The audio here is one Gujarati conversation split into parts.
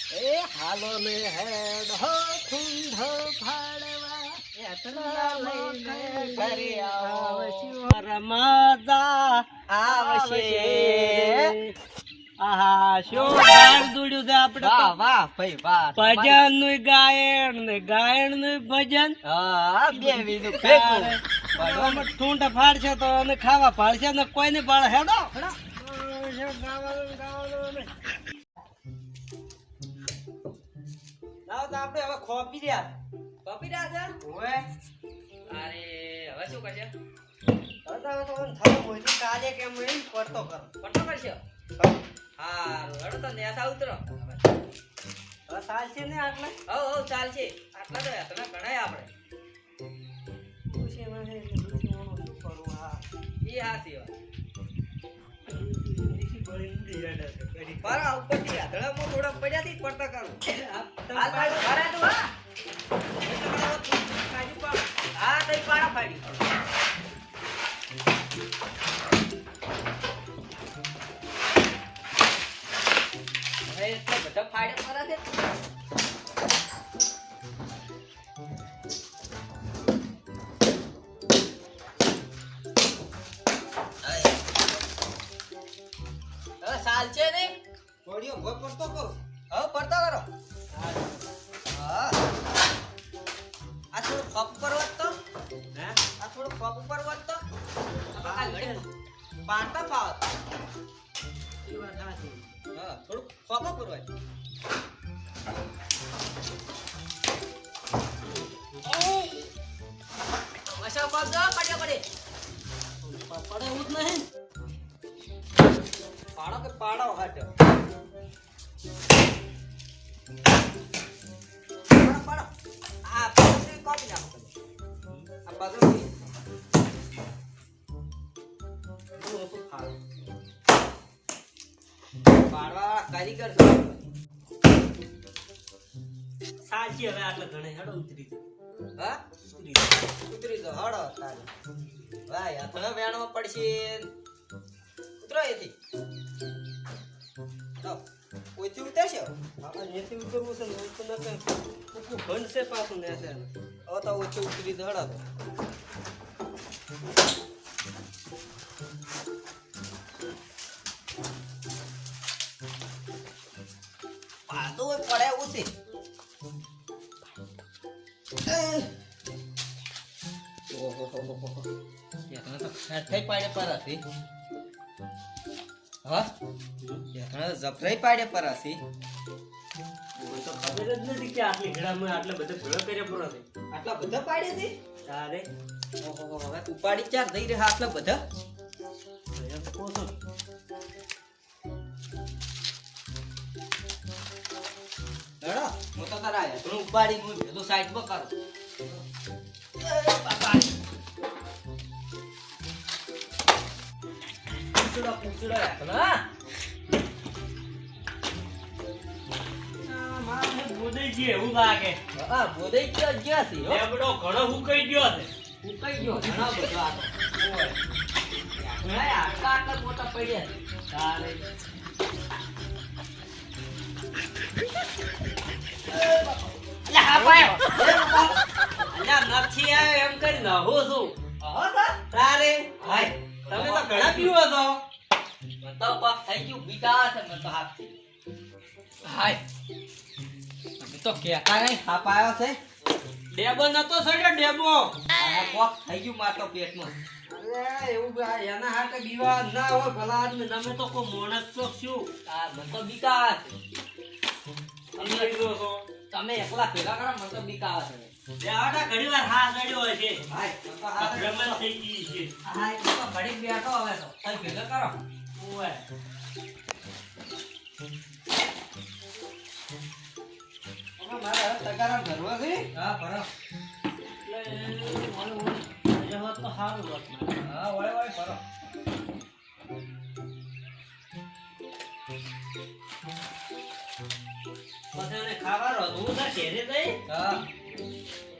એ હાલો ને હેડ હો ખુંઢ ફાડવા એટલા લઈને ઘરે આવશું રમજા આવશે આહા શું ગાળ દોડ્યું છે આપણે વાહ વાહ ભાઈ વાહ ભજન નું ગાયન ને ગાયન નું ભજન હા બે વીનું ભેગું પડવામાં ઠૂંઠ ફાડશે તો અને ખાવા ફાડશે ને કોઈ ને પાડે હેડો આપણે હવે ખોપી રહ્યા છે ઓએ અરે હવે શું કરશે હવે તો થાવ મોજી કાલે કેમ એમ પડતો કરશે હારું હેડો તો નેસા ઉતરો હવે ચાલશે ને આટલા હવ ચાલશે આટલા તો એતના ગણાય આપણે શું કરું આ ઈ હાસી વાત પર ઉપરથી આધળામાં થોડા પડ્યાથી પડતા કરું હાલ પાડો ભરે તું હા તઈ પાડા ફાડી હવે એટલે બધા ફાડે પરા છે સાલ છે ને થોડીઓ ભોય પડતો કરો હવે પડતો કરો હા આ થોડું ખપ ઉપર વધતો હે આ થોડું ખપ ઉપર વધતો આ ઘડી પાડતા પાવત એ વાત સાચી હા થોડું ખપ ઉપર વધ મસા કોપ જો પડ્યો પડે એવું જ નહીં પાડો કે પાડો હાટો પાડો આ પાડો કોપી નાખો આ પાડો પાડવા કારીગર સાચી હવે આટલે ઘણે હેડો ઉતરી હા ઉતરી તો હડો તારે ભાઈ આ ઘણા વેણમાં પડશે ઉતરો એથી ઓથી ઉતરશે અહીંયાથી ઉતરવું છે ને તો ન કઈ કુકુ ભણશે પાછું ને છે હવે તો ઓછી ઉતરી ધડા તો પાતો પડે ઓછી ઓહો યાર તો થઈ પાડે પર હતી હા યાર જફરાઈ પાડે પર હતી તો ખબર જ નથી કે આટલી ઘડામાં આટલા બધા ભેળો કર્યા પર હતી આટલા બધા પાડે છે તારે ઓહો હવે ઉપાડી ચાર દઈ રહ્યા આટલા બધા એમ કોસો હેડો હું તો તારા આયા તો ઉપાડી હું ભેલો સાઈડમાં કરું બાપા પૂછડો ના મારે બોદઈ છે એવું લાગે હા બોદઈ ગયો છે લેબડો ઘણો હુકાઈ ગયો છે ઘણો બધો આ ઓય ઘણા આટલા મોટા પડ્યા તારે અલ્યા ભાઈ અલ્યા નથી આવે એમ કરી ન હો શું તારે ભાઈ તમે તો ઘણા પીવો છો તો પાપ થઈ ગયું બીટા છે મને તો હાથ હાય તમે તો કેતા નહીં હાપ આવ્યો છે ડેબો નતો સડ્યો ડેબો આ કોક થઈ ગયું માર તો પેટમાં અરે એવું એના હાથે બીવા ના હોય ભલા આદમી તમે તો કોઈ મોણસ તો શું આ મને તો બીકા તમે એકલા ભેગા કરો મને તો બીકા છે બેટા ઘણી વાર હા સડ્યો હોય છે હાય તો હા ભ્રમણ થઈ ગઈ છે હાય તો ઘડી બેઠો હવે તો તમે ભેગા કરો ઓય મારા તગારા ભરવા છે હા ભરો એટલે ઓલે જવા તો સારું વાત હા ઓય ઓય ભરો પછી ખાવા રોધવું છે ઘેરે જઈ હા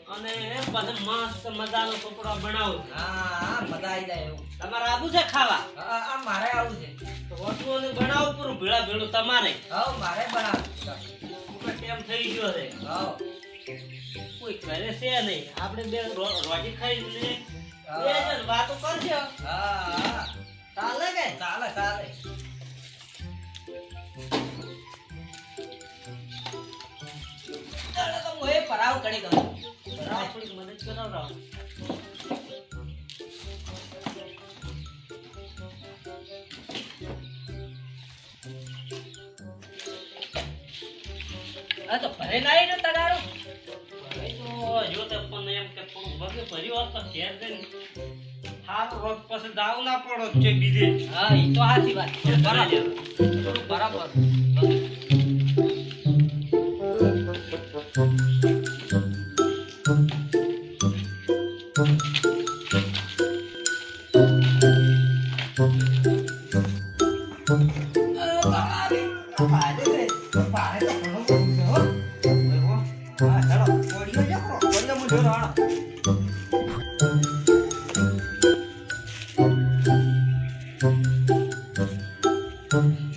અને પછી મસ્ત મજાનો કપડો બનાવું હા મજા આવી જાય એવું તમારે આવું છે ખાવા હા મારે આવું છે તો વસ્તુઓને બનાવું પૂરું ભેળા ભેળું તમારે હા મારે બનાવું થઈ ગયો છે હા કોઈ કરે છે નહીં આપણે બે રોટી ખાઈ લે હા. બે જણ વાતો કરજો હા ચાલે કે ચાલે ચાલે ચાલો તો મોએ પરાવ કરી દો આપણી મદદ કરાવરાવ આ તો ભરે નાઈ ને તગારો હવે તો જો તે પણ એમ કે થોડું વગે ભર્યું હોત તો ઘેર જઈને હારું રોજ પછી દાવ ના પડો છે બીજે હા ઈ તો સાચી વાત છે બરાબર થોડું બરાબર Thank